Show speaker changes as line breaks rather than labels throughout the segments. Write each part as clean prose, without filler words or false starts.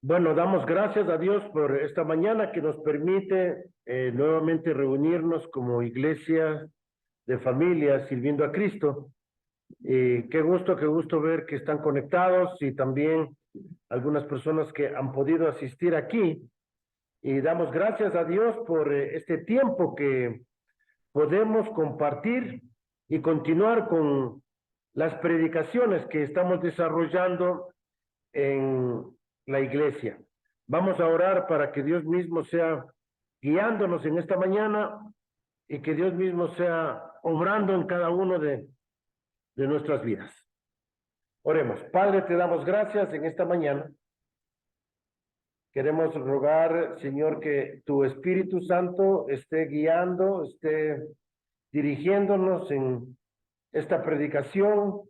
Bueno, damos gracias a Dios por esta mañana que nos permite nuevamente reunirnos como iglesia de familia sirviendo a Cristo. Qué gusto ver que están conectados y también algunas personas que han podido asistir aquí. Y damos gracias a Dios por este tiempo que podemos compartir y continuar con las predicaciones que estamos desarrollando en la iglesia. Vamos a orar para que Dios mismo sea guiándonos en esta mañana y que Dios mismo sea obrando en cada uno de nuestras vidas. Oremos. Padre, te damos gracias en esta mañana. Queremos rogar, Señor, que tu Espíritu Santo esté guiando, esté dirigiéndonos en esta predicación.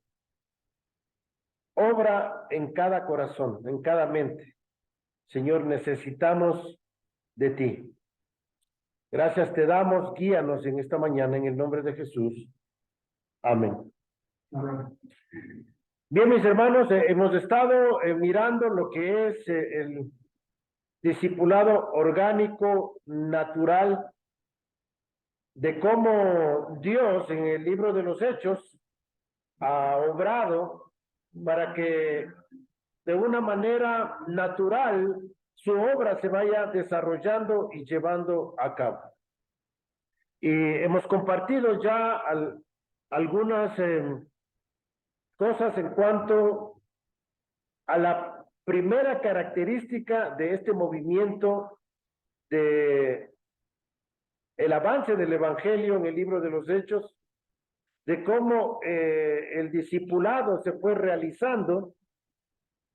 Obra en cada corazón, en cada mente. Señor, necesitamos de ti. Gracias te damos, guíanos en esta mañana en el nombre de Jesús. Amén. Amén. Bien, mis hermanos, hemos estado mirando lo que es el discipulado orgánico natural, de cómo Dios en el libro de los Hechos ha obrado para que de una manera natural su obra se vaya desarrollando y llevando a cabo. Y hemos compartido ya algunas cosas en cuanto a la primera característica de este movimiento de el avance del evangelio en el libro de los Hechos, de cómo el discipulado se fue realizando.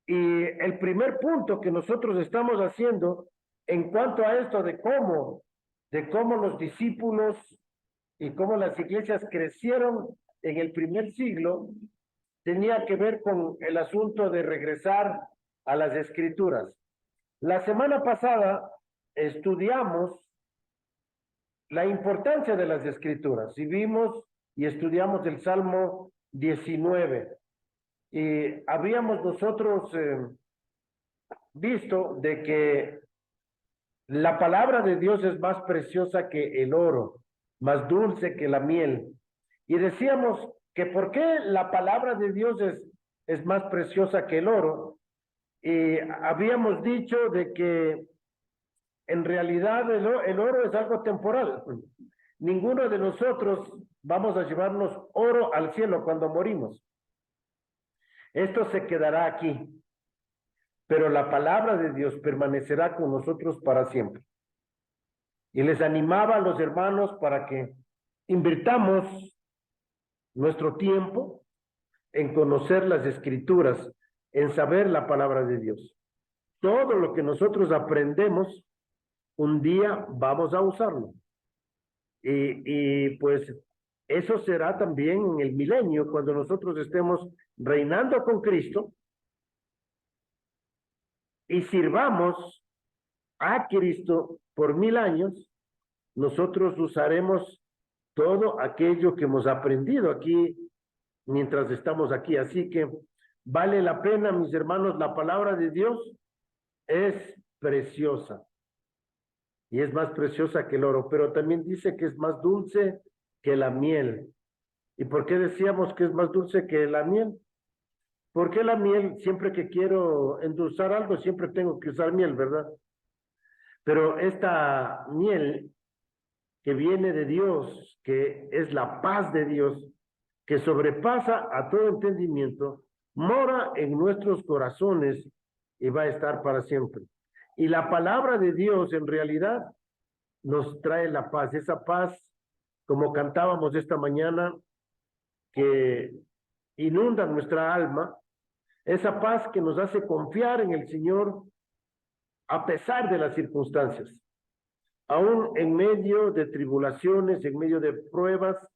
Y el primer punto que nosotros estamos haciendo en cuanto a esto de cómo los discípulos y cómo las iglesias crecieron en el primer siglo, tenía que ver con el asunto de regresar a las escrituras. La semana pasada estudiamos la importancia de las escrituras y vimos y estudiamos el Salmo 19. Y habíamos nosotros visto de que la palabra de Dios es más preciosa que el oro, más dulce que la miel. Y decíamos que por qué la palabra de Dios es más preciosa que el oro. Y habíamos dicho de que en realidad el oro es algo temporal. Ninguno de nosotros vamos a llevarnos oro al cielo cuando morimos. Esto se quedará aquí, pero la palabra de Dios permanecerá con nosotros para siempre. Y les animaba a los hermanos para que invirtamos nuestro tiempo en conocer las escrituras, en saber la palabra de Dios. Todo lo que nosotros aprendemos, un día vamos a usarlo. Y pues eso será también en el milenio, cuando nosotros estemos reinando con Cristo y sirvamos a Cristo por 1000 años, nosotros usaremos todo aquello que hemos aprendido aquí mientras estamos aquí. Así que vale la pena, mis hermanos, la palabra de Dios es preciosa y es más preciosa que el oro, pero también dice que es más dulce que la miel. ¿Y por qué decíamos que es más dulce que la miel? Porque la miel, siempre que quiero endulzar algo, siempre tengo que usar miel, ¿verdad? Pero esta miel que viene de Dios, que es la paz de Dios, que sobrepasa a todo entendimiento, mora en nuestros corazones y va a estar para siempre. Y la palabra de Dios en realidad nos trae la paz, esa paz, como cantábamos esta mañana, que inunda nuestra alma, esa paz que nos hace confiar en el Señor a pesar de las circunstancias. Aún en medio de tribulaciones, en medio de pruebas,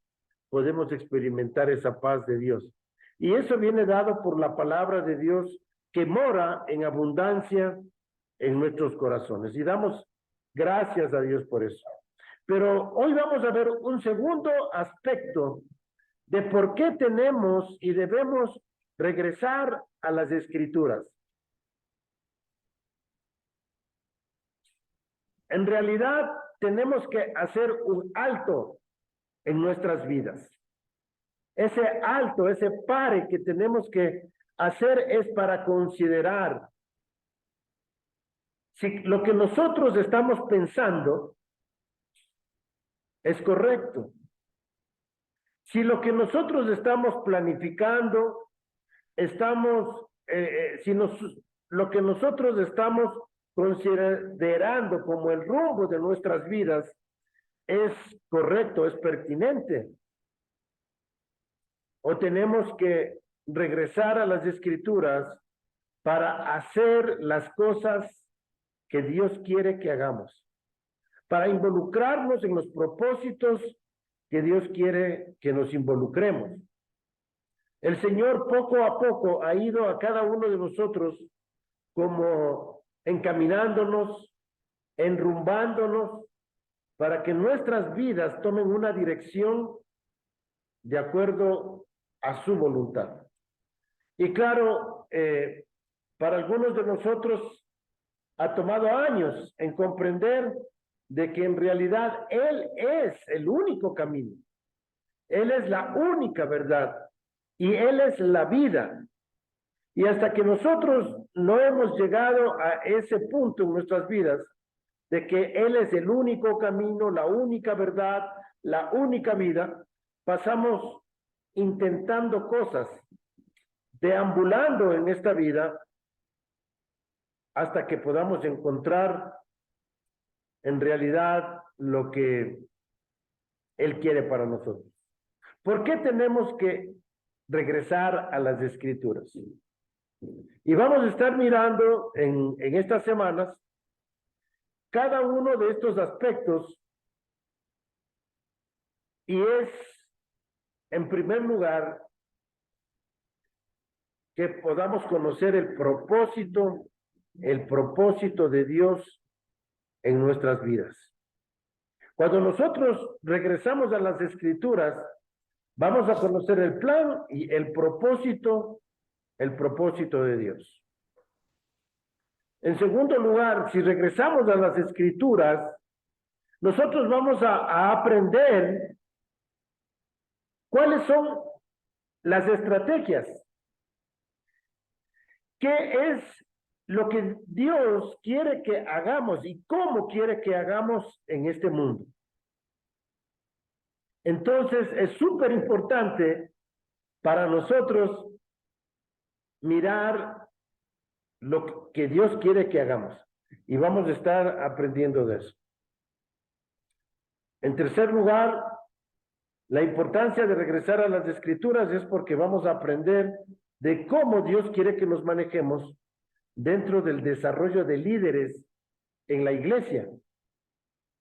podemos experimentar esa paz de Dios. Y eso viene dado por la palabra de Dios que mora en abundancia en nuestros corazones. Y damos gracias a Dios por eso. Pero hoy vamos a ver un segundo aspecto de por qué tenemos y debemos regresar a las Escrituras. en realidad tenemos que hacer un alto en nuestras vidas. Ese alto, ese pare que tenemos que hacer es para considerar si lo que nosotros estamos pensando es correcto. Si lo que nosotros estamos planificando, lo que nosotros estamos considerando como el rumbo de nuestras vidas es correcto, es pertinente. O tenemos que regresar a las Escrituras para hacer las cosas que Dios quiere que hagamos, para involucrarnos en los propósitos que Dios quiere que nos involucremos. El Señor poco a poco ha ido a cada uno de nosotros como encaminándonos, enrumbándonos, para que nuestras vidas tomen una dirección de acuerdo a su voluntad. Y claro, para algunos de nosotros ha tomado años en comprender de que en realidad Él es el único camino. Él es la única verdad y Él es la vida. Y hasta que nosotros no hemos llegado a ese punto en nuestras vidas de que Él es el único camino, la única verdad, la única vida, pasamos intentando cosas, deambulando en esta vida hasta que podamos encontrar en realidad lo que Él quiere para nosotros. ¿Por qué tenemos que regresar a las Escrituras? Y vamos a estar mirando en estas semanas cada uno de estos aspectos, y es, en primer lugar, que podamos conocer el propósito de Dios en nuestras vidas. Cuando nosotros regresamos a las Escrituras, vamos a conocer el plan y el propósito de Dios. En segundo lugar, si regresamos a las Escrituras, nosotros vamos a aprender cuáles son las estrategias. ¿Qué es lo que Dios quiere que hagamos y cómo quiere que hagamos en este mundo? Entonces, es súper importante para nosotros mirar lo que Dios quiere que hagamos. Y vamos a estar aprendiendo de eso. En tercer lugar, la importancia de regresar a las Escrituras es porque vamos a aprender de cómo Dios quiere que nos manejemos dentro del desarrollo de líderes en la iglesia.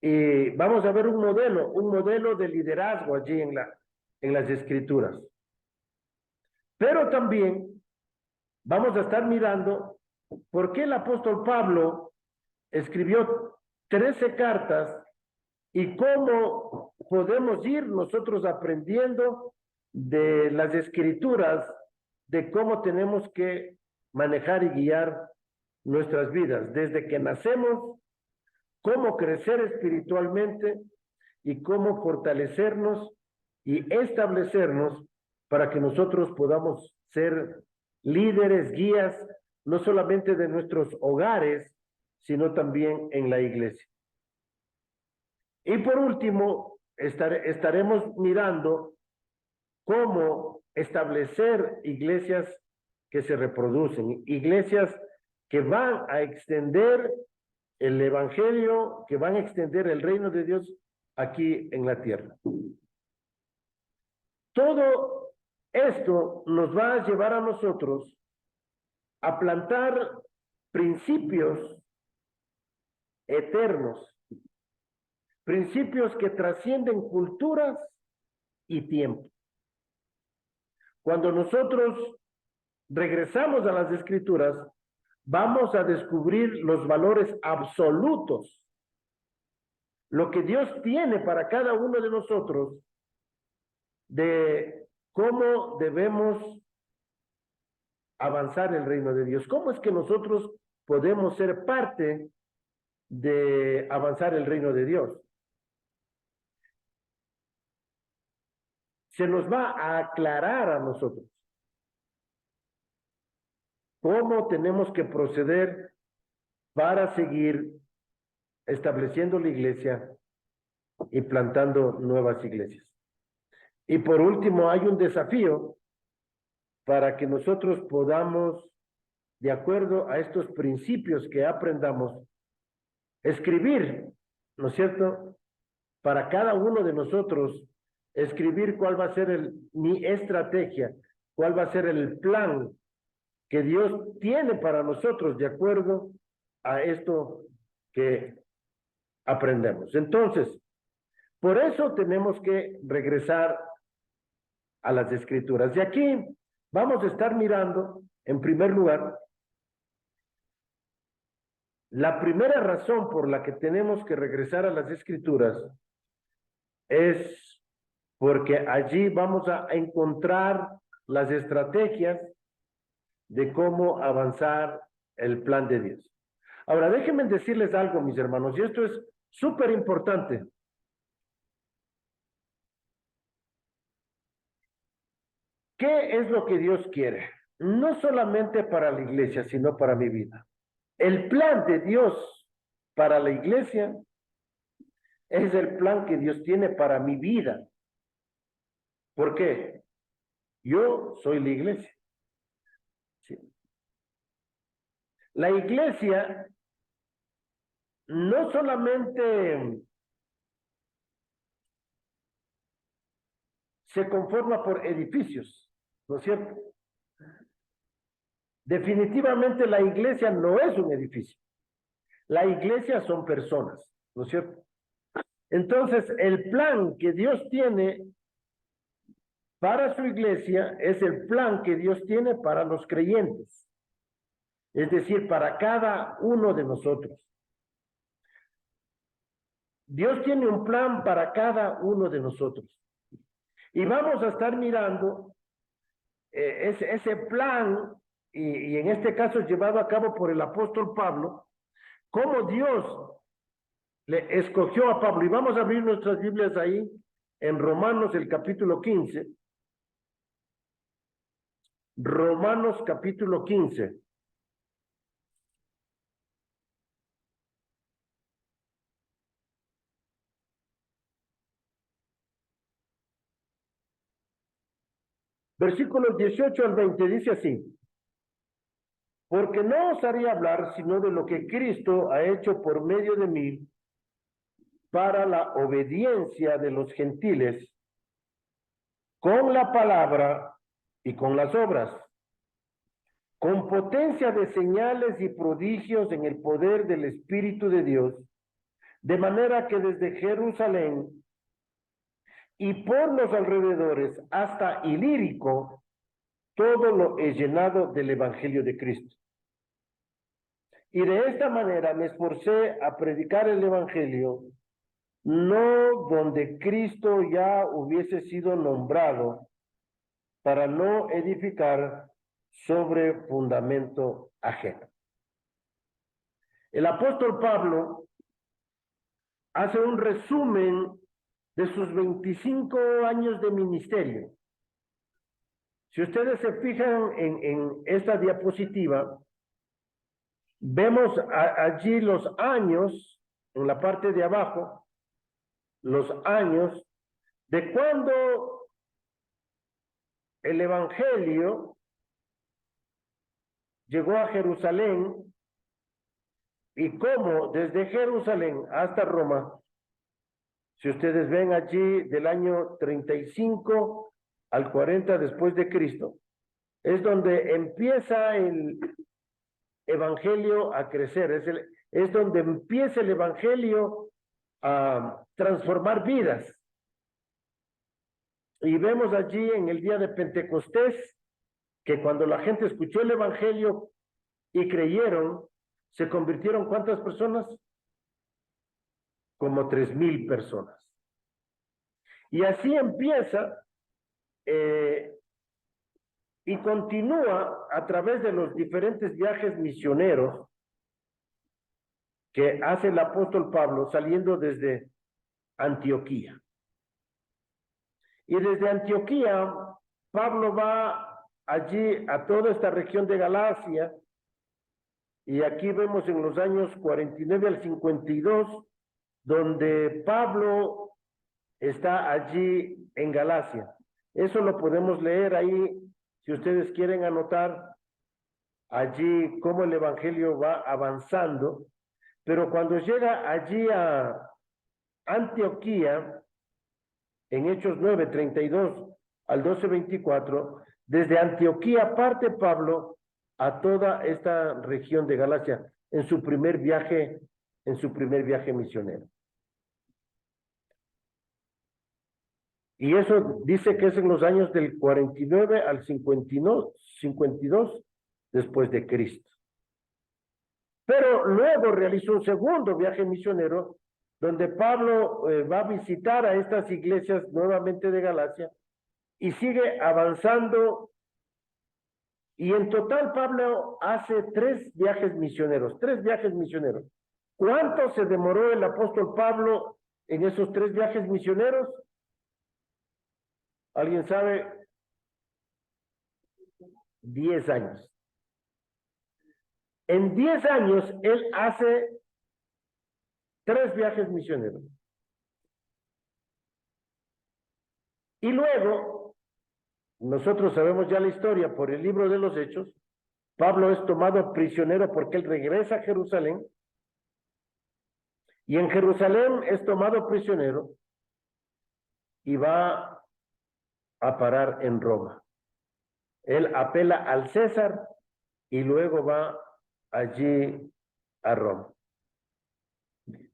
Y vamos a ver un modelo de liderazgo allí en las Escrituras. Pero también vamos a estar mirando por qué el apóstol Pablo escribió 13 cartas y cómo podemos ir nosotros aprendiendo de las Escrituras de cómo tenemos que manejar y guiar nuestras vidas, desde que nacemos, cómo crecer espiritualmente y cómo fortalecernos y establecernos para que nosotros podamos ser líderes, guías, no solamente de nuestros hogares, sino también en la iglesia. Y por último, estaremos mirando cómo establecer iglesias que se reproducen, iglesias que van a extender el evangelio, que van a extender el reino de Dios aquí en la tierra. Todo esto nos va a llevar a nosotros a plantar principios eternos, principios que trascienden culturas y tiempo. Cuando nosotros regresamos a las Escrituras, vamos a descubrir los valores absolutos, lo que Dios tiene para cada uno de nosotros, de cómo debemos avanzar el reino de Dios. ¿Cómo es que nosotros podemos ser parte de avanzar el reino de Dios. Se nos va a aclarar a nosotros cómo tenemos que proceder para seguir estableciendo la iglesia y plantando nuevas iglesias. Y por último, hay un desafío para que nosotros podamos, de acuerdo a estos principios que aprendamos, escribir, ¿no es cierto? Para cada uno de nosotros, escribir cuál va a ser mi estrategia, cuál va a ser el plan que Dios tiene para nosotros de acuerdo a esto que aprendemos. Entonces, por eso tenemos que regresar a las Escrituras. Y aquí vamos a estar mirando, en primer lugar, la primera razón por la que tenemos que regresar a las Escrituras es porque allí vamos a encontrar las estrategias de cómo avanzar el plan de Dios. Ahora, déjenme decirles algo, mis hermanos, y esto es súper importante. ¿Qué es lo que Dios quiere? No solamente para la iglesia, sino para mi vida. El plan de Dios para la iglesia es el plan que Dios tiene para mi vida. ¿Por qué? Yo soy la iglesia. ¿Sí? La iglesia no solamente se conforma por edificios, ¿no es cierto? Definitivamente la iglesia no es un edificio. La iglesia son personas, ¿no es cierto? Entonces, el plan que Dios tiene para su iglesia es el plan que Dios tiene para los creyentes. Es decir, para cada uno de nosotros. Dios tiene un plan para cada uno de nosotros. Y vamos a estar mirando ese plan, y en este caso llevado a cabo por el apóstol Pablo, cómo Dios le escogió a Pablo. Y vamos a abrir nuestras Biblias ahí en Romanos el capítulo 15. Romanos capítulo 15. Versículos 18 al 20 dice así: porque no os haría hablar sino de lo que Cristo ha hecho por medio de mí para la obediencia de los gentiles, con la palabra y con las obras, con potencia de señales y prodigios en el poder del Espíritu de Dios, de manera que desde Jerusalén y por los alrededores hasta Ilírico, todo lo he llenado del Evangelio de Cristo. Y de esta manera me esforcé a predicar el Evangelio, no donde Cristo ya hubiese sido nombrado, para no edificar sobre fundamento ajeno. El apóstol Pablo hace un resumen de sus 25 años de ministerio. Si ustedes se fijan en esta diapositiva, vemos allí los años, en la parte de abajo, los años de cuando el Evangelio llegó a Jerusalén y cómo desde Jerusalén hasta Roma, si ustedes ven allí del año 35 al 40 después de Cristo, es donde empieza el Evangelio a crecer, es donde empieza el Evangelio a transformar vidas. Y vemos allí en el día de Pentecostés que cuando la gente escuchó el Evangelio y creyeron, se convirtieron ¿cuántas personas? Como 3,000 personas. Y así empieza y continúa a través de los diferentes viajes misioneros que hace el apóstol Pablo saliendo desde Antioquía. Y desde Antioquía, Pablo va allí a toda esta región de Galacia, y aquí vemos en los años 49 al 52, donde Pablo está allí en Galacia. Eso lo podemos leer ahí, si ustedes quieren anotar allí cómo el evangelio va avanzando. Pero cuando llega allí a Antioquía, en Hechos 9, 32 al 12, 24, desde Antioquía parte Pablo a toda esta región de Galacia en su primer viaje misionero. Y eso dice que es en los años del 49 al 52 después de Cristo. Pero luego realizó un segundo viaje misionero, donde Pablo va a visitar a estas iglesias nuevamente de Galacia y sigue avanzando. Y en total Pablo hace 3 viajes misioneros, 3 viajes misioneros. ¿Cuánto se demoró el apóstol Pablo en esos 3 viajes misioneros? ¿Alguien sabe? 10 años. En 10 años él hace 3 viajes misioneros. Y luego, nosotros sabemos ya la historia por el libro de los Hechos. Pablo es tomado prisionero porque él regresa a Jerusalén. Y en Jerusalén es tomado prisionero y va a parar en Roma. Él apela al César y luego va allí a Roma.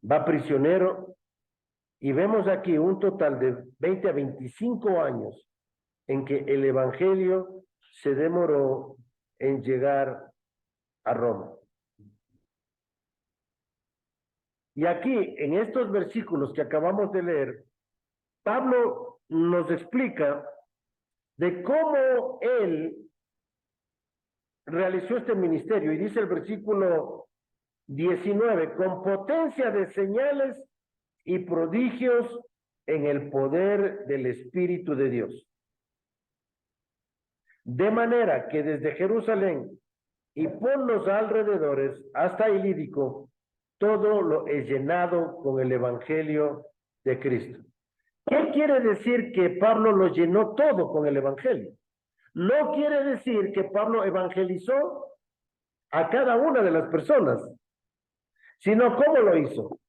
Va prisionero y vemos aquí un total de 20 a 25 años en que el evangelio se demoró en llegar a Roma. Y aquí, en estos versículos que acabamos de leer, Pablo nos explica de cómo él realizó este ministerio. Y dice el versículo 19, con potencia de señales y prodigios en el poder del Espíritu de Dios. De manera que desde Jerusalén y por los alrededores hasta Ilírico, todo lo he llenado con el evangelio de Cristo. ¿Qué quiere decir que Pablo lo llenó todo con el evangelio? No quiere decir que Pablo evangelizó a cada una de las personas, sino cómo lo hizo.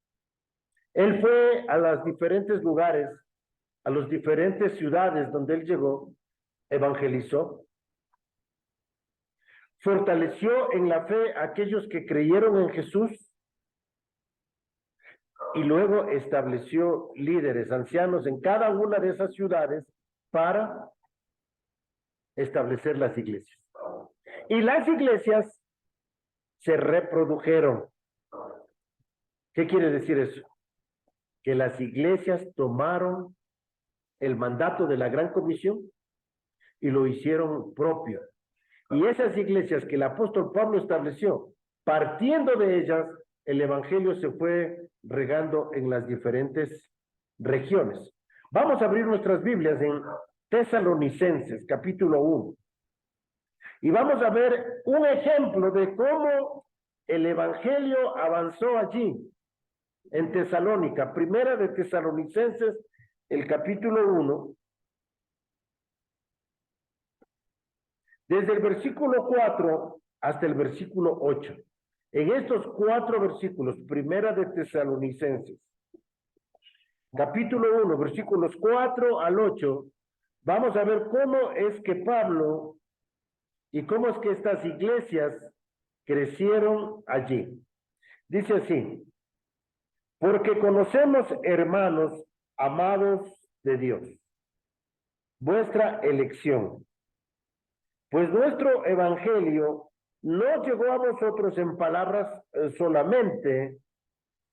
Él fue a los diferentes lugares, a las diferentes ciudades donde él llegó, evangelizó, fortaleció en la fe a aquellos que creyeron en Jesús y luego estableció líderes, ancianos en cada una de esas ciudades para establecer las iglesias. Y las iglesias se reprodujeron. ¿Qué quiere decir eso? Que las iglesias tomaron el mandato de la Gran Comisión y lo hicieron propio. Y esas iglesias que el apóstol Pablo estableció, partiendo de ellas, el evangelio se fue regando en las diferentes regiones. Vamos a abrir nuestras Biblias en Tesalonicenses, capítulo 1. Y vamos a ver un ejemplo de cómo el evangelio avanzó allí, en Tesalónica. Primera de Tesalonicenses, el capítulo 1. Desde el versículo 4 hasta el versículo 8. En estos 4 versículos, primera de Tesalonicenses, capítulo 1, versículos 4 al 8, vamos a ver cómo es que Pablo y cómo es que estas iglesias crecieron allí. Dice así: porque conocemos, hermanos, amados de Dios, vuestra elección, pues nuestro evangelio no llegó a vosotros en palabras solamente,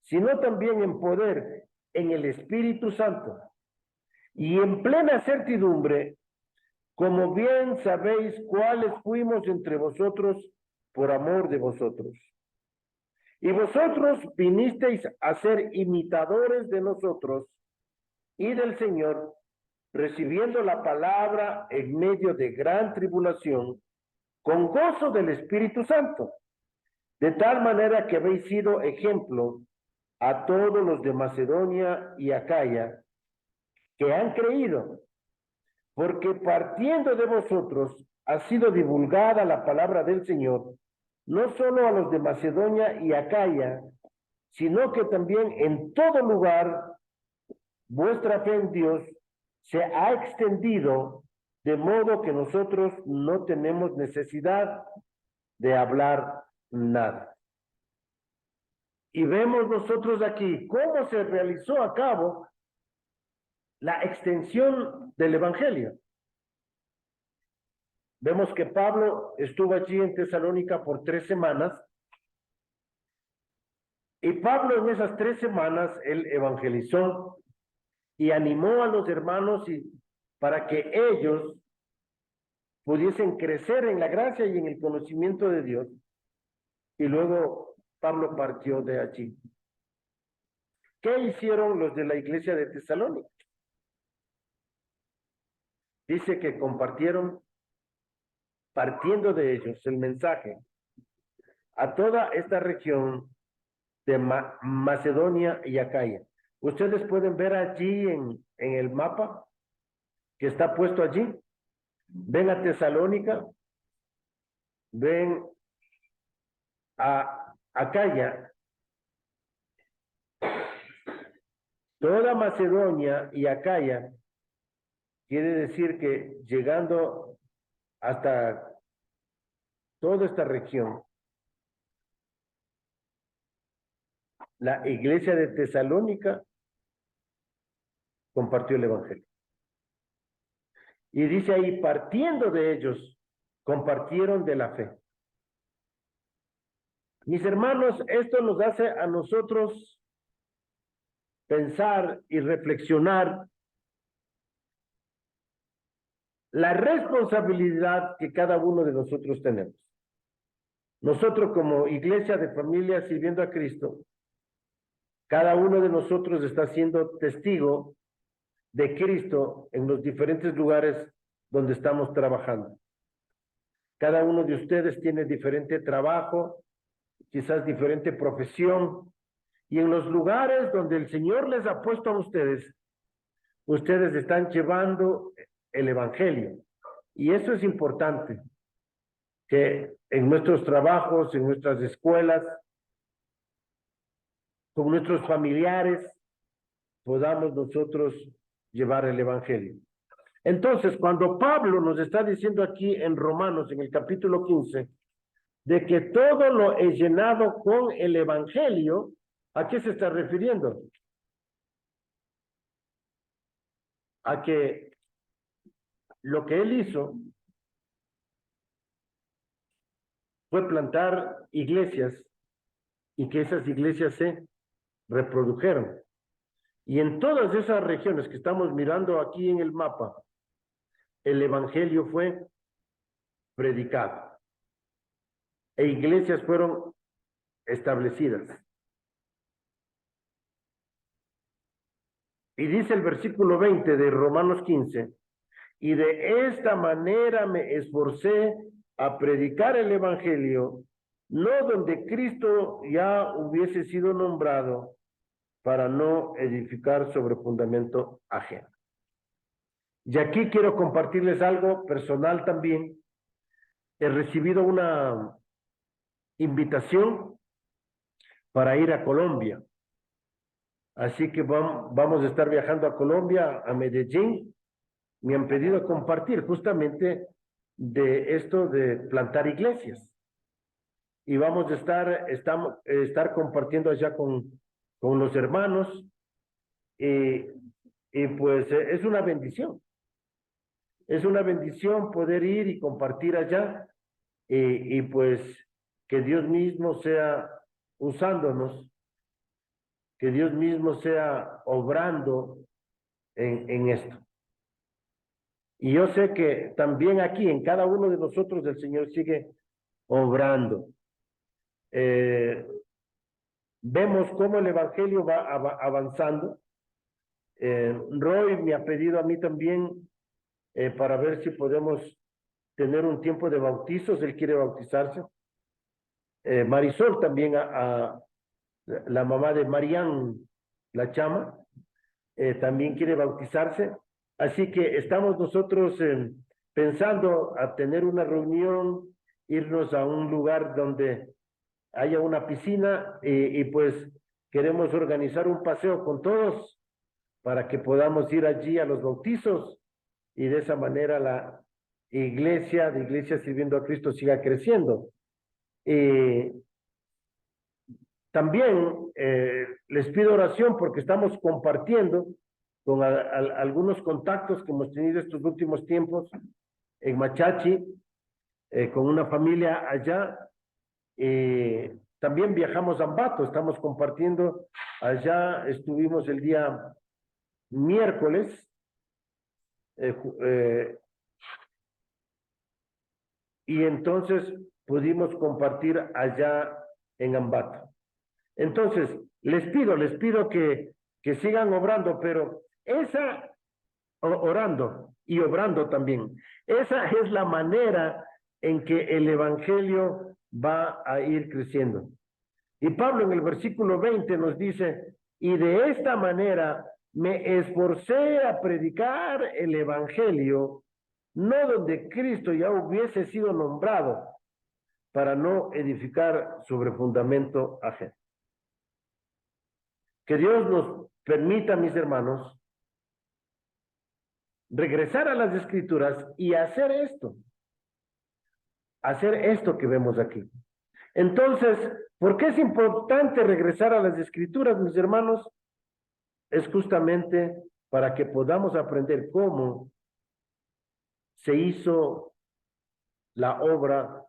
sino también en poder, en el Espíritu Santo, y en plena certidumbre, como bien sabéis cuáles fuimos entre vosotros por amor de vosotros. Y vosotros vinisteis a ser imitadores de nosotros y del Señor, recibiendo la palabra en medio de gran tribulación, con gozo del Espíritu Santo, de tal manera que habéis sido ejemplo a todos los de Macedonia y Acaya que han creído, porque partiendo de vosotros ha sido divulgada la palabra del Señor, no solo a los de Macedonia y Acaya, sino que también en todo lugar vuestra fe en Dios se ha extendido, de modo que nosotros no tenemos necesidad de hablar nada. Y vemos nosotros aquí cómo se realizó a cabo la extensión del Evangelio. Vemos que Pablo estuvo allí en Tesalónica por 3 semanas, y Pablo en esas 3 semanas, él evangelizó y animó a los hermanos para que ellos pudiesen crecer en la gracia y en el conocimiento de Dios. Y luego Pablo partió de allí. ¿Qué hicieron los de la iglesia de Tesalónica? Dice que compartieron, partiendo de ellos, el mensaje a toda esta región de Macedonia y Acaya. Ustedes pueden ver allí en el mapa que está puesto allí. Ven a Tesalónica, ven a Acaya. Toda Macedonia y Acaya quiere decir que llegando hasta toda esta región, la iglesia de Tesalónica compartió el evangelio. Y dice ahí, partiendo de ellos, compartieron de la fe. Mis hermanos, esto nos hace a nosotros pensar y reflexionar la responsabilidad que cada uno de nosotros tenemos. Nosotros como iglesia de familia sirviendo a Cristo, cada uno de nosotros está siendo testigo de Cristo en los diferentes lugares donde estamos trabajando. Cada uno de ustedes tiene diferente trabajo, quizás diferente profesión, y en los lugares donde el Señor les ha puesto a ustedes, ustedes están llevando el evangelio. Y eso es importante, que en nuestros trabajos, en nuestras escuelas, con nuestros familiares, podamos nosotros llevar el evangelio. Entonces, cuando Pablo nos está diciendo aquí en Romanos, en el capítulo 15, de que todo lo he llenado con el evangelio, ¿a qué se está refiriendo? A que lo que él hizo fue plantar iglesias y que esas iglesias se reprodujeron. Y en todas esas regiones que estamos mirando aquí en el mapa, el evangelio fue predicado e iglesias fueron establecidas. Y dice el versículo 20 de Romanos 15, y de esta manera me esforcé a predicar el evangelio, no donde Cristo ya hubiese sido nombrado, para no edificar sobre fundamento ajeno. Y aquí quiero compartirles algo personal también. He recibido una invitación para ir a Colombia. Así que vamos a estar viajando a Colombia, a Medellín. Me han pedido compartir justamente de esto de plantar iglesias. Y vamos a estar compartiendo allá con los hermanos. Y pues es una bendición. Es una bendición poder ir y compartir allá. Y pues que Dios mismo sea usándonos, que Dios mismo sea obrando en esto. Y yo sé que también aquí, en cada uno de nosotros, el Señor sigue obrando. vemos cómo el evangelio va avanzando. Roy me ha pedido a mí también para ver si podemos tener un tiempo de bautizos. Él quiere bautizarse. Marisol también, la mamá de Marián, la chama, también quiere bautizarse. Así que estamos nosotros pensando a tener una reunión, irnos a un lugar donde haya una piscina y pues queremos organizar un paseo con todos para que podamos ir allí a los bautizos y de esa manera la iglesia, de Iglesia Sirviendo a Cristo, siga creciendo. También les pido oración porque estamos compartiendo con algunos contactos que hemos tenido estos últimos tiempos en Machachi, con una familia allá. También viajamos a Ambato, estamos compartiendo allá, estuvimos el día miércoles, y entonces pudimos compartir allá en Ambato. Entonces, les pido que sigan obrando, pero orando y obrando también. Esa es la manera en que el evangelio va a ir creciendo. Y Pablo en el versículo 20 nos dice, y de esta manera me esforcé a predicar el evangelio, no donde Cristo ya hubiese sido nombrado, para no edificar sobre fundamento ajeno. Que Dios nos permita, mis hermanos, regresar a las Escrituras y hacer esto que vemos aquí. Entonces, ¿por qué es importante regresar a las Escrituras, mis hermanos? Es justamente para que podamos aprender cómo se hizo la obra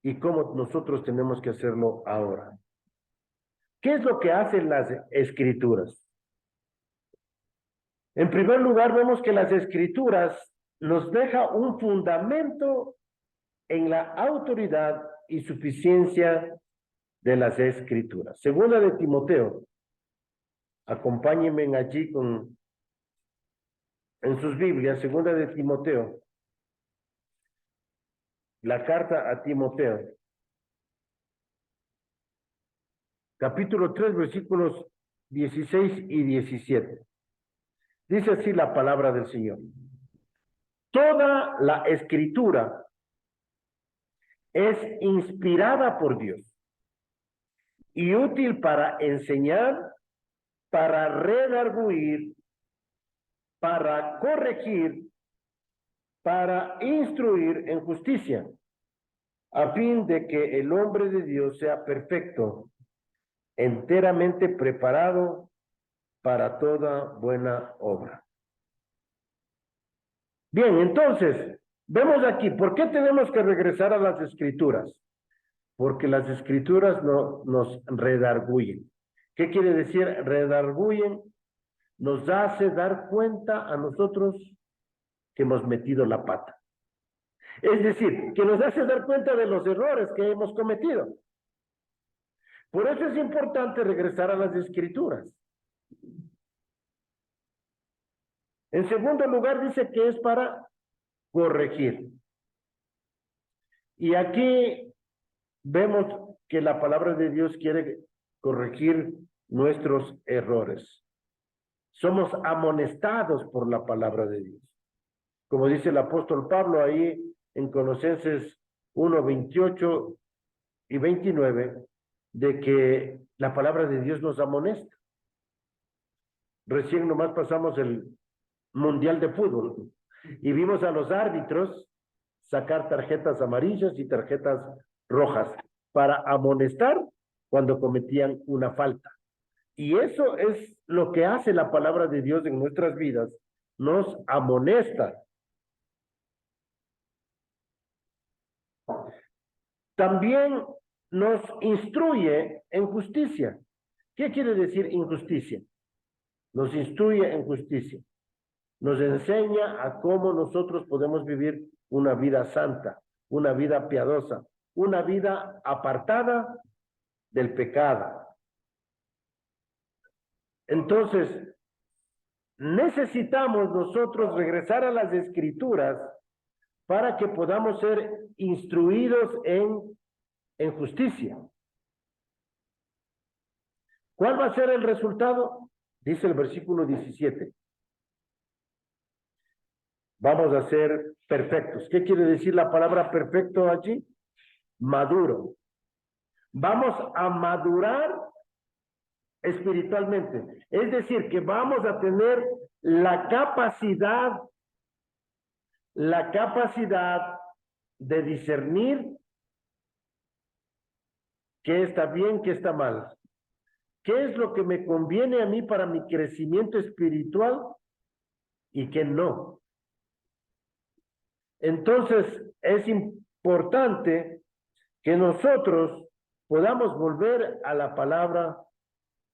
y cómo nosotros tenemos que hacerlo ahora. ¿Qué es lo que hacen las Escrituras? En primer lugar, vemos que las Escrituras nos deja un fundamento en la autoridad y suficiencia de las Escrituras. Segunda de Timoteo, acompáñenme allí en sus Biblias, segunda de Timoteo, la carta a Timoteo, capítulo 3, versículos 16 y 17. Dice así la palabra del Señor. Toda la Escritura es inspirada por Dios y útil para enseñar, para redarguir, para corregir, para instruir en justicia, a fin de que el hombre de Dios sea perfecto, enteramente preparado para toda buena obra. Bien, entonces, vemos aquí, ¿por qué tenemos que regresar a las Escrituras? Porque las Escrituras nos redarguyen. ¿Qué quiere decir redarguyen? Nos hace dar cuenta a nosotros que hemos metido la pata. Es decir, que nos hace dar cuenta de los errores que hemos cometido. Por eso es importante regresar a las Escrituras. En segundo lugar, dice que es para corregir. Y aquí vemos que la palabra de Dios quiere corregir nuestros errores. Somos amonestados por la palabra de Dios. Como dice el apóstol Pablo ahí en Colosenses 1, 28 y 29, de que la palabra de Dios nos amonesta. Recién nomás pasamos el Mundial de Fútbol y vimos a los árbitros sacar tarjetas amarillas y tarjetas rojas para amonestar cuando cometían una falta. Y eso es lo que hace la palabra de Dios en nuestras vidas, nos amonesta. También nos instruye en justicia. ¿Qué quiere decir injusticia? Nos instruye en justicia. Nos enseña a cómo nosotros podemos vivir una vida santa, una vida piadosa, una vida apartada del pecado. Entonces, necesitamos nosotros regresar a las Escrituras para que podamos ser instruidos en justicia. ¿Cuál va a ser el resultado? Dice el versículo 17. Vamos a ser perfectos. ¿Qué quiere decir la palabra perfecto allí? Maduro. Vamos a madurar espiritualmente. Es decir, que vamos a tener la capacidad de discernir qué está bien, qué está mal. ¿Qué es lo que me conviene a mí para mi crecimiento espiritual y qué no? Entonces, es importante que nosotros podamos volver a la palabra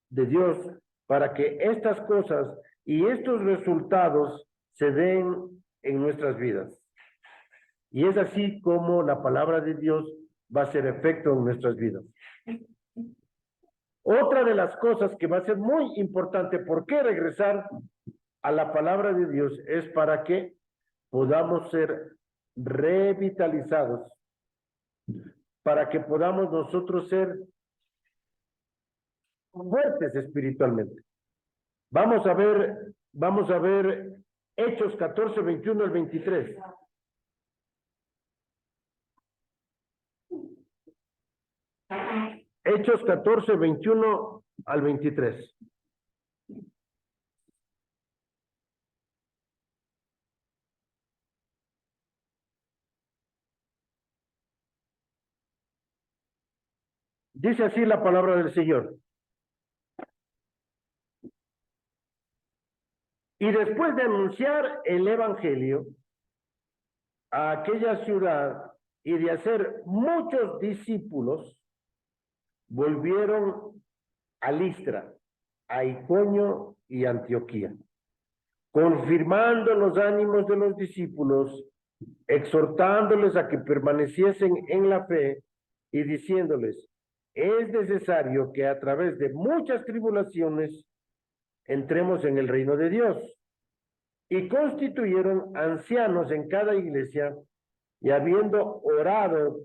de Dios para que estas cosas y estos resultados se den en nuestras vidas. Y es así como la palabra de Dios va a hacer efecto en nuestras vidas. Otra de las cosas que va a ser muy importante, ¿por qué regresar a la palabra de Dios? Es para que podamos ser revitalizados, para que podamos nosotros ser fuertes espiritualmente. Vamos a ver Hechos 14, 21 al 23. Hechos 14, 21 al 23. Dice así la palabra del Señor. Y después de anunciar el evangelio a aquella ciudad y de hacer muchos discípulos, volvieron a Listra, a Iconio y Antioquía, confirmando los ánimos de los discípulos, exhortándoles a que permaneciesen en la fe y diciéndoles, es necesario que a través de muchas tribulaciones entremos en el reino de Dios. Y constituyeron ancianos en cada iglesia, y habiendo orado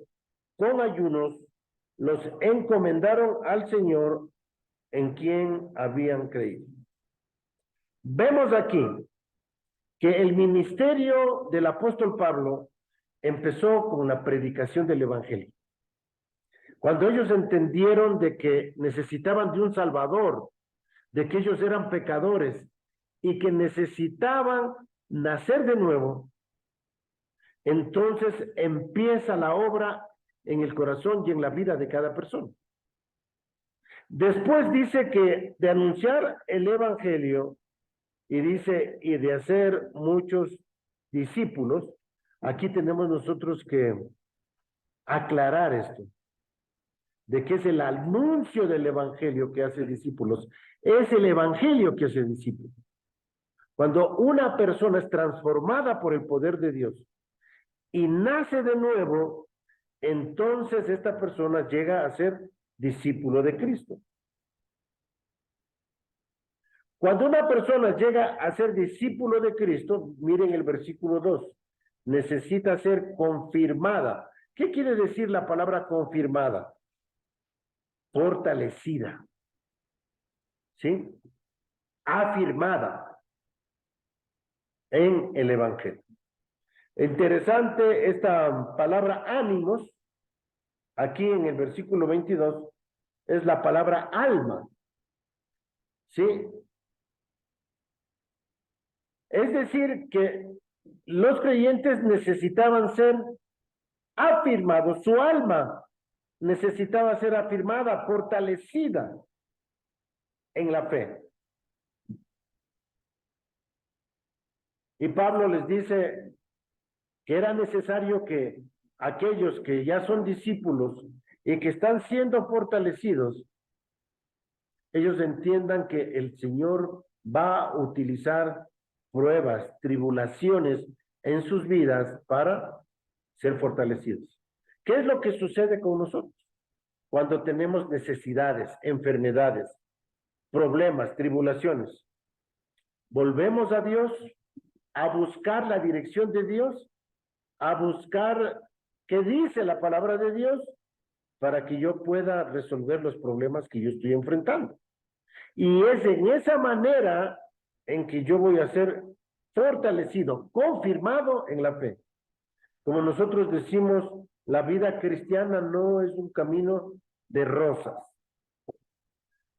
con ayunos, los encomendaron al Señor en quien habían creído. Vemos aquí que el ministerio del apóstol Pablo empezó con la predicación del evangelio. Cuando ellos entendieron de que necesitaban de un Salvador, de que ellos eran pecadores y que necesitaban nacer de nuevo, entonces empieza la obra en el corazón y en la vida de cada persona. Después dice que de anunciar el evangelio y dice y de hacer muchos discípulos, aquí tenemos nosotros que aclarar esto, de que es el anuncio del evangelio que hace discípulos, es el evangelio que hace discípulos. Cuando una persona es transformada por el poder de Dios y nace de nuevo, entonces esta persona llega a ser discípulo de Cristo. Cuando una persona llega a ser discípulo de Cristo, miren el versículo 2, necesita ser confirmada. ¿Qué quiere decir la palabra confirmada? Fortalecida. ¿Sí? Afirmada en el evangelio. Interesante esta palabra ánimos, aquí en el versículo 22, es la palabra alma. ¿Sí? Es decir, que los creyentes necesitaban ser afirmados, su alma necesitaba ser afirmada, fortalecida en la fe. Y Pablo les dice que era necesario que aquellos que ya son discípulos y que están siendo fortalecidos, ellos entiendan que el Señor va a utilizar pruebas, tribulaciones en sus vidas para ser fortalecidos. ¿Qué es lo que sucede con nosotros cuando tenemos necesidades, enfermedades? problemas, tribulaciones. Volvemos a Dios, a buscar la dirección de Dios, a buscar qué dice la palabra de Dios para que yo pueda resolver los problemas que yo estoy enfrentando. Y es en esa manera en que yo voy a ser fortalecido, confirmado en la fe. Como nosotros decimos, la vida cristiana no es un camino de rosas.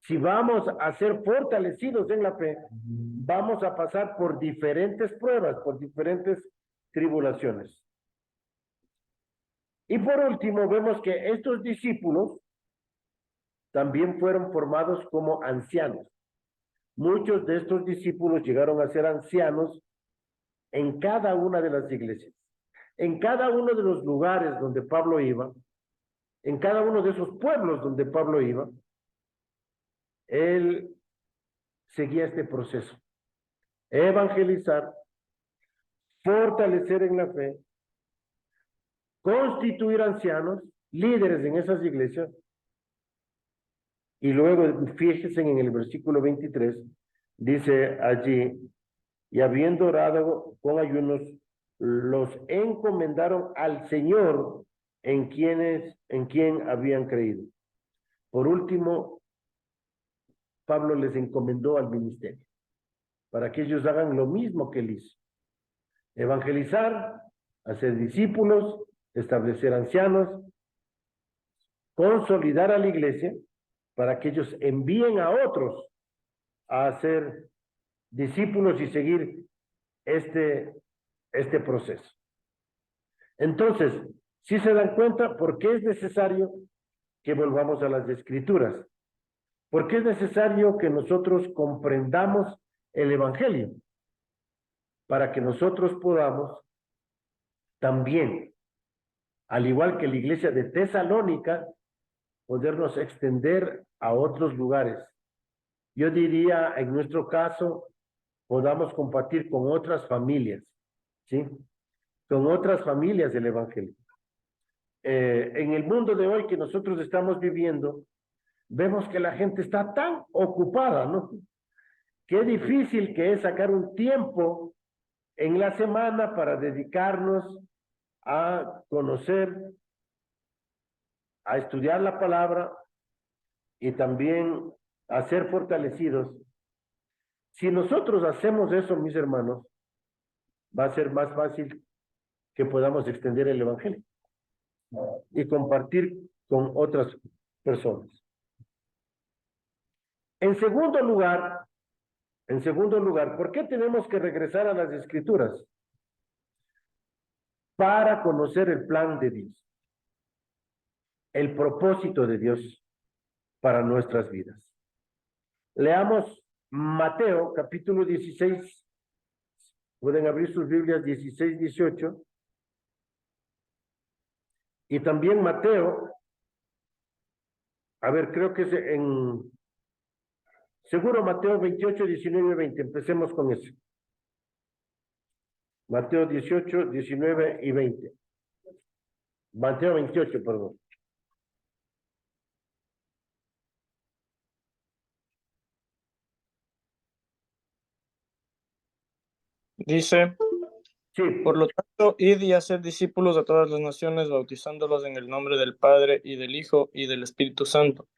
Si vamos a ser fortalecidos en la fe, vamos a pasar por diferentes pruebas, por diferentes tribulaciones. Y por último, vemos que estos discípulos también fueron formados como ancianos. Muchos de estos discípulos llegaron a ser ancianos en cada una de las iglesias, en cada uno de los lugares donde Pablo iba, en cada uno de esos pueblos donde Pablo iba, él seguía este proceso. Evangelizar, fortalecer en la fe, constituir ancianos, líderes en esas iglesias, y luego fíjense en el versículo 23, dice allí, y habiendo orado con ayunos, los encomendaron al Señor en quien habían creído. Por último, Pablo les encomendó al ministerio, para que ellos hagan lo mismo que él hizo. Evangelizar, hacer discípulos, establecer ancianos, consolidar a la iglesia, para que ellos envíen a otros a hacer discípulos y seguir este proceso. Entonces, si se dan cuenta, ¿por qué es necesario que volvamos a las Escrituras? ¿Por qué es necesario que nosotros comprendamos el Evangelio? Para que nosotros podamos también, al igual que la iglesia de Tesalónica, podernos extender a otros lugares. Yo diría, en nuestro caso, podamos compartir con otras familias, ¿sí? Con otras familias del Evangelio. En el mundo de hoy que nosotros estamos viviendo, vemos que la gente está tan ocupada, ¿no? Qué difícil que es sacar un tiempo en la semana para dedicarnos a conocer, a estudiar la palabra y también a ser fortalecidos. Si nosotros hacemos eso, mis hermanos, va a ser más fácil que podamos extender el Evangelio y compartir con otras personas. En segundo lugar, ¿por qué tenemos que regresar a las Escrituras? Para conocer el plan de Dios, el propósito de Dios para nuestras vidas. Leamos Mateo, capítulo 16. Pueden abrir sus Biblias 16, 18. Y también Mateo, a ver, creo que es seguro Mateo 28, 19, 20. Empecemos con eso. Mateo 18, 19 y 20. Mateo 28, perdón.
Dice,
Sí.
por lo tanto, id y haced discípulos de todas las naciones, bautizándolos en el nombre del Padre y del Hijo y del Espíritu Santo,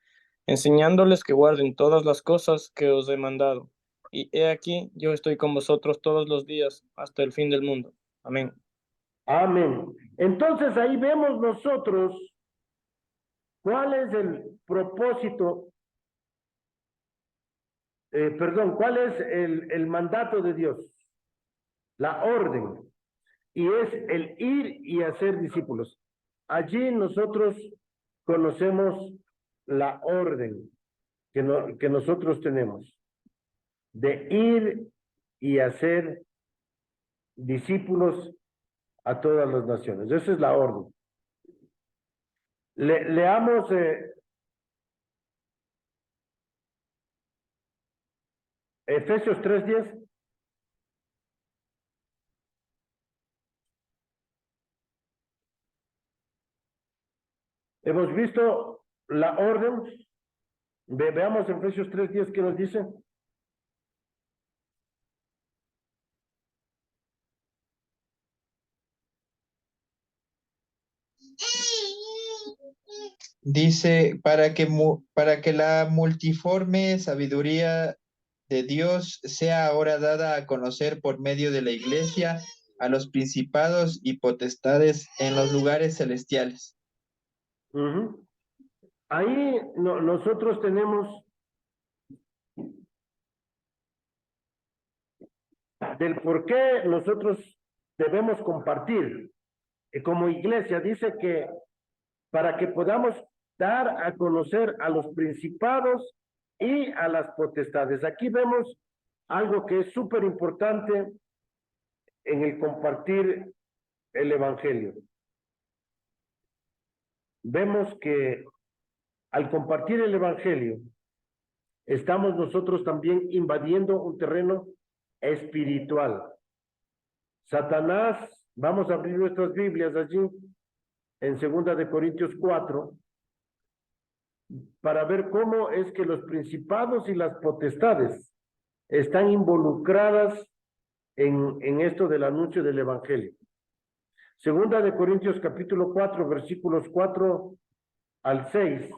enseñándoles que guarden todas las cosas que os he mandado. Y he aquí, yo estoy con vosotros todos los días hasta el fin del mundo. Amén.
Amén. Entonces ahí vemos nosotros cuál es el propósito, cuál es el mandato de Dios, la orden, y es el ir y hacer discípulos. Allí nosotros conocemos la orden que nosotros tenemos de ir y hacer discípulos a todas las naciones. Esa es la orden. Leamos Efesios 3:10. Hemos visto la orden, Veamos en Efesios 3:10 qué nos dice.
Dice, para que la multiforme sabiduría de Dios sea ahora dada a conocer por medio de la iglesia a los principados y potestades en los lugares celestiales.
Ujú. Ahí nosotros tenemos del por qué nosotros debemos compartir. Como iglesia dice que para que podamos dar a conocer a los principados y a las potestades. Aquí vemos algo que es súper importante en el compartir el evangelio. Vemos que al compartir el evangelio, estamos nosotros también invadiendo un terreno espiritual. Satanás, vamos a abrir nuestras Biblias allí en 2 Corintios 4, para ver cómo es que los principados y las potestades están involucradas en esto del anuncio del evangelio. 2 Corintios capítulo 4, versículos 4 al 6.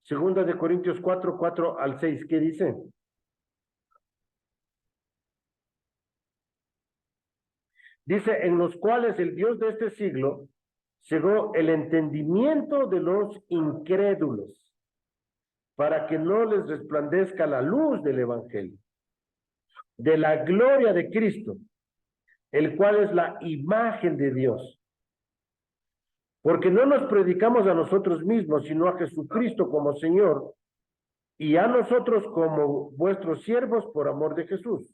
2 Corintios 4, 4 al 6, ¿qué dice? Dice, en los cuales el Dios de este siglo cegó el entendimiento de los incrédulos, para que no les resplandezca la luz del evangelio, de la gloria de Cristo, el cual es la imagen de Dios. Porque no nos predicamos a nosotros mismos, sino a Jesucristo como Señor, y a nosotros como vuestros siervos por amor de Jesús.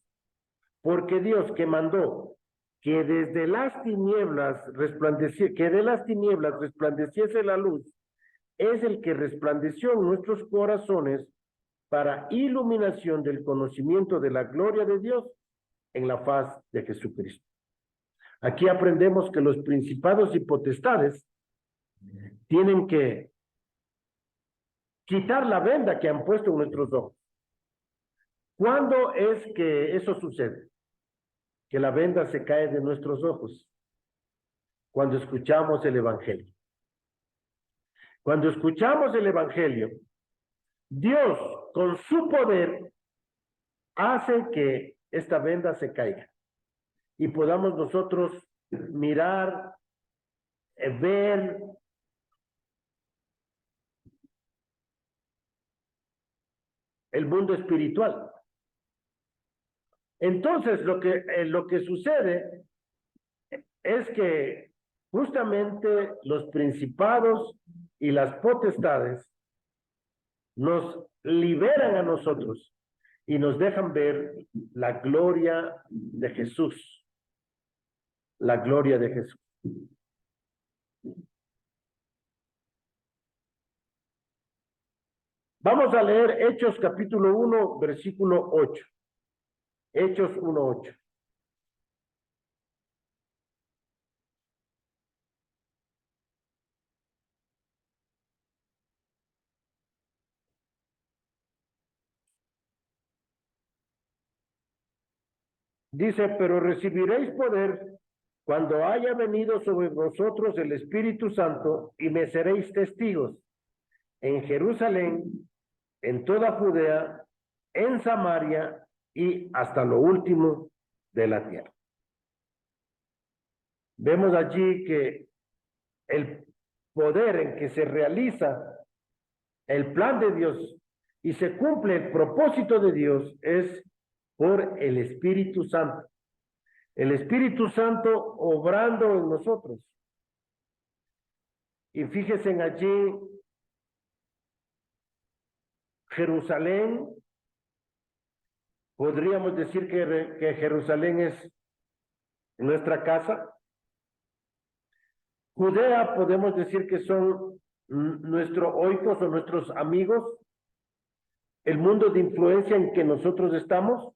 Porque Dios que mandó que desde las tinieblas resplandeciese la luz, es el que resplandeció en nuestros corazones para iluminación del conocimiento de la gloria de Dios en la faz de Jesucristo. Aquí aprendemos que los principados y potestades tienen que quitar la venda que han puesto en nuestros ojos. ¿Cuándo es que eso sucede? Que la venda se cae de nuestros ojos. Cuando escuchamos el evangelio. Cuando escuchamos el evangelio, Dios con su poder hace que esta venda se caiga y podamos nosotros mirar, ver el mundo espiritual. Entonces, lo que sucede es que justamente los principados y las potestades nos liberan a nosotros y nos dejan ver la gloria de Jesús. La gloria de Jesús. Vamos a leer Hechos capítulo 1, versículo 8. Hechos 1, 8. Dice, pero recibiréis poder cuando haya venido sobre vosotros el Espíritu Santo y me seréis testigos en Jerusalén, en toda Judea, en Samaria y hasta lo último de la tierra. Vemos allí que el poder en que se realiza el plan de Dios y se cumple el propósito de Dios es por el Espíritu Santo. El Espíritu Santo obrando en nosotros. Y fíjense en allí, Jerusalén, podríamos decir que Jerusalén es nuestra casa. Judea, podemos decir que son nuestros oikos o nuestros amigos, el mundo de influencia en que nosotros estamos.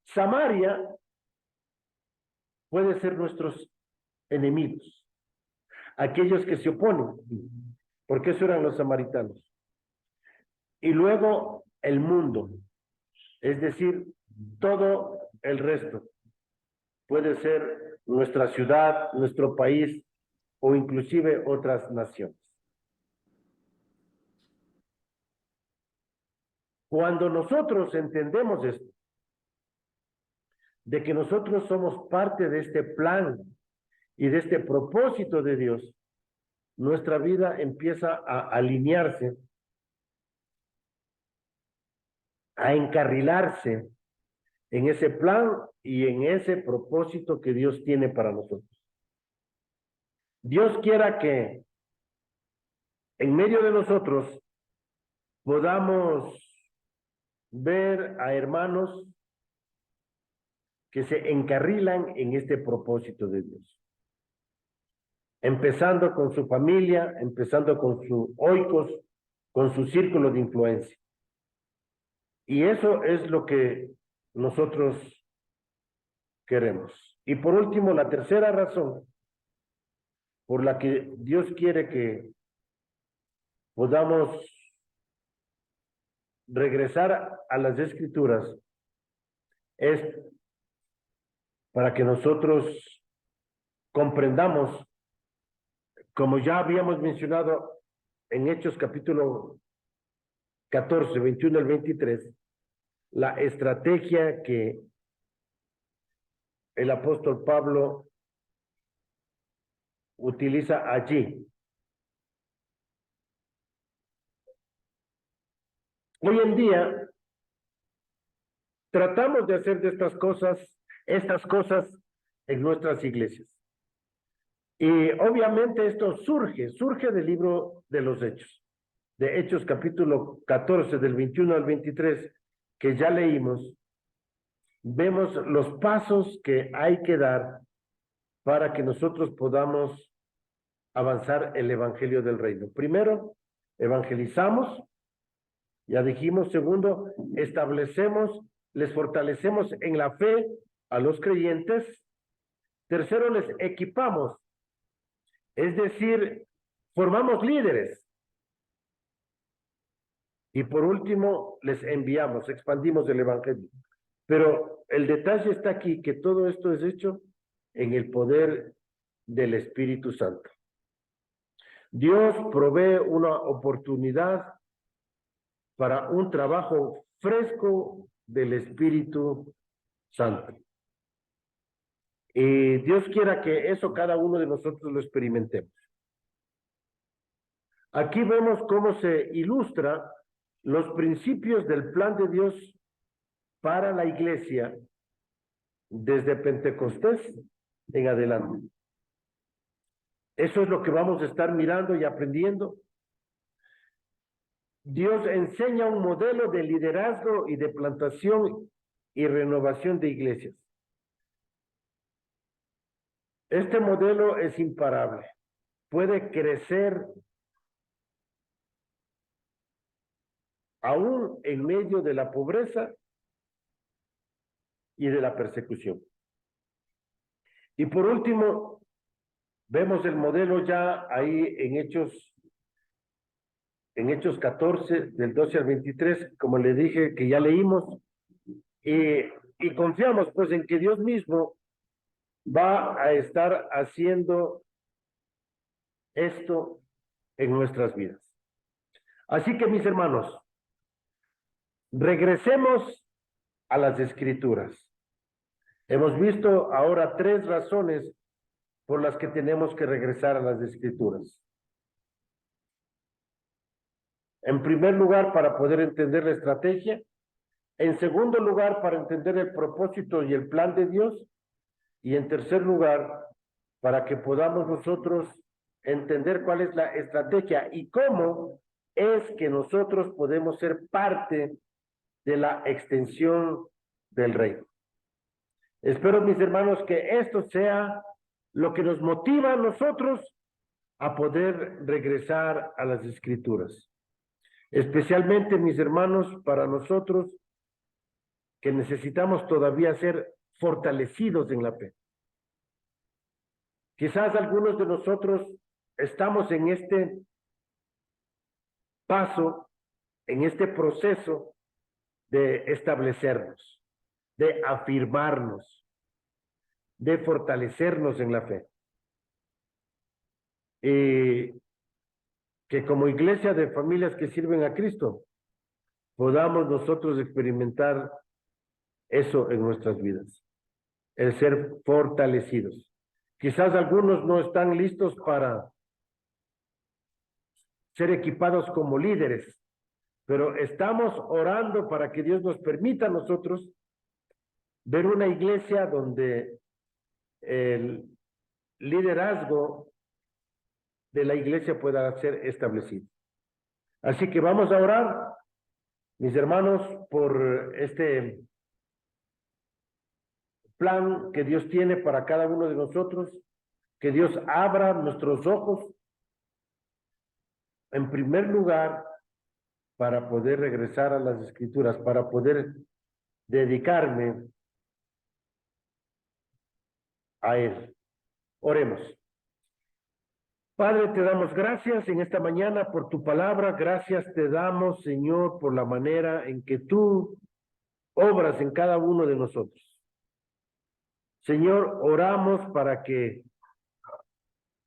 Samaria puede ser nuestros enemigos, aquellos que se oponen. porque eso eran los samaritanos. Y luego el mundo, es decir, todo el resto. Puede ser nuestra ciudad, nuestro país o inclusive otras naciones. Cuando nosotros entendemos esto, de que nosotros somos parte de este plan y de este propósito de Dios, nuestra vida empieza a alinearse, a encarrilarse en ese plan y en ese propósito que Dios tiene para nosotros. Dios quiera que en medio de nosotros podamos ver a hermanos que se encarrilan en este propósito de Dios. Empezando con su familia, empezando con sus oikos, con su círculo de influencia. Y eso es lo que nosotros queremos. Y por último, la tercera razón por la que Dios quiere que podamos regresar a las Escrituras es para que nosotros comprendamos, como ya habíamos mencionado en Hechos capítulo 14, 21 al 23, la estrategia que el apóstol Pablo utiliza allí. Hoy en día tratamos de hacer de estas cosas en nuestras iglesias. Y obviamente esto surge del libro de los Hechos, de Hechos capítulo 14, del 21 al 23, que ya leímos. Vemos los pasos que hay que dar para que nosotros podamos avanzar el evangelio del reino. Primero, evangelizamos, ya dijimos. Segundo, les fortalecemos en la fe a los creyentes. Tercero, les equipamos, es decir, formamos líderes. Y por último, les enviamos, expandimos el evangelio. Pero el detalle está aquí, que todo esto es hecho en el poder del Espíritu Santo. Dios provee una oportunidad para un trabajo fresco del Espíritu Santo. Y Dios quiera que eso cada uno de nosotros lo experimentemos. Aquí vemos cómo se ilustra los principios del plan de Dios para la iglesia desde Pentecostés en adelante. Eso es lo que vamos a estar mirando y aprendiendo. Dios enseña un modelo de liderazgo y de plantación y renovación de iglesias. Este modelo es imparable. Puede crecer aún en medio de la pobreza y de la persecución. Y por último, vemos el modelo ya ahí en Hechos 14, del 12 al 23, como le dije, que ya leímos, y confiamos pues en que Dios mismo va a estar haciendo esto en nuestras vidas. Así que, mis hermanos, regresemos a las Escrituras. Hemos visto ahora 3 razones por las que tenemos que regresar a las Escrituras. En primer lugar, para poder entender la estrategia. En segundo lugar, para entender el propósito y el plan de Dios. Y en tercer lugar, para que podamos nosotros entender cuál es la estrategia y cómo es que nosotros podemos ser parte de la extensión del reino. Espero, mis hermanos, que esto sea lo que nos motiva a nosotros a poder regresar a las Escrituras. Especialmente, mis hermanos, para nosotros que necesitamos todavía ser fortalecidos en la fe. Quizás algunos de nosotros estamos en este paso en este proceso de establecernos, de afirmarnos, de fortalecernos en la fe. Y que como iglesia de familias que sirven a Cristo, podamos nosotros experimentar eso en nuestras vidas, el ser fortalecidos. Quizás algunos no están listos para ser equipados como líderes, pero estamos orando para que Dios nos permita a nosotros ver una iglesia donde el liderazgo de la iglesia pueda ser establecido. Así que vamos a orar, mis hermanos, por este plan que Dios tiene para cada uno de nosotros, que Dios abra nuestros ojos, en primer lugar, para poder regresar a las Escrituras, para poder dedicarme a Él. Oremos. Padre, te damos gracias en esta mañana por tu palabra. Gracias te damos, Señor, por la manera en que tú obras en cada uno de nosotros. Señor, oramos para que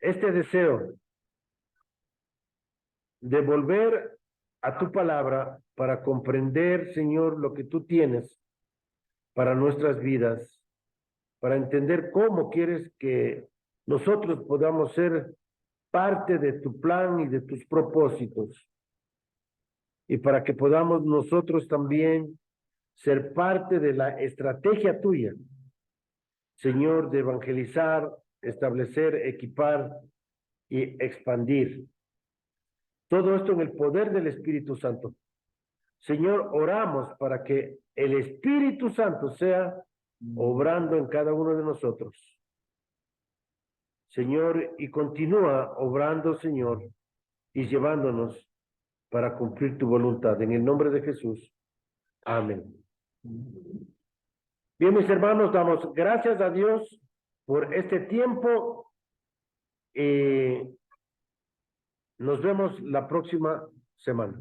este deseo de volver a tu palabra para comprender, Señor, lo que tú tienes para nuestras vidas, para entender cómo quieres que nosotros podamos ser parte de tu plan y de tus propósitos, y para que podamos nosotros también ser parte de la estrategia tuya, Señor, de evangelizar, establecer, equipar y expandir. Todo esto en el poder del Espíritu Santo. Señor, oramos para que el Espíritu Santo sea obrando en cada uno de nosotros. Señor, y continúa obrando, Señor, y llevándonos para cumplir tu voluntad. En el nombre de Jesús. Amén. Bien, mis hermanos, damos gracias a Dios por este tiempo. Nos vemos la próxima semana.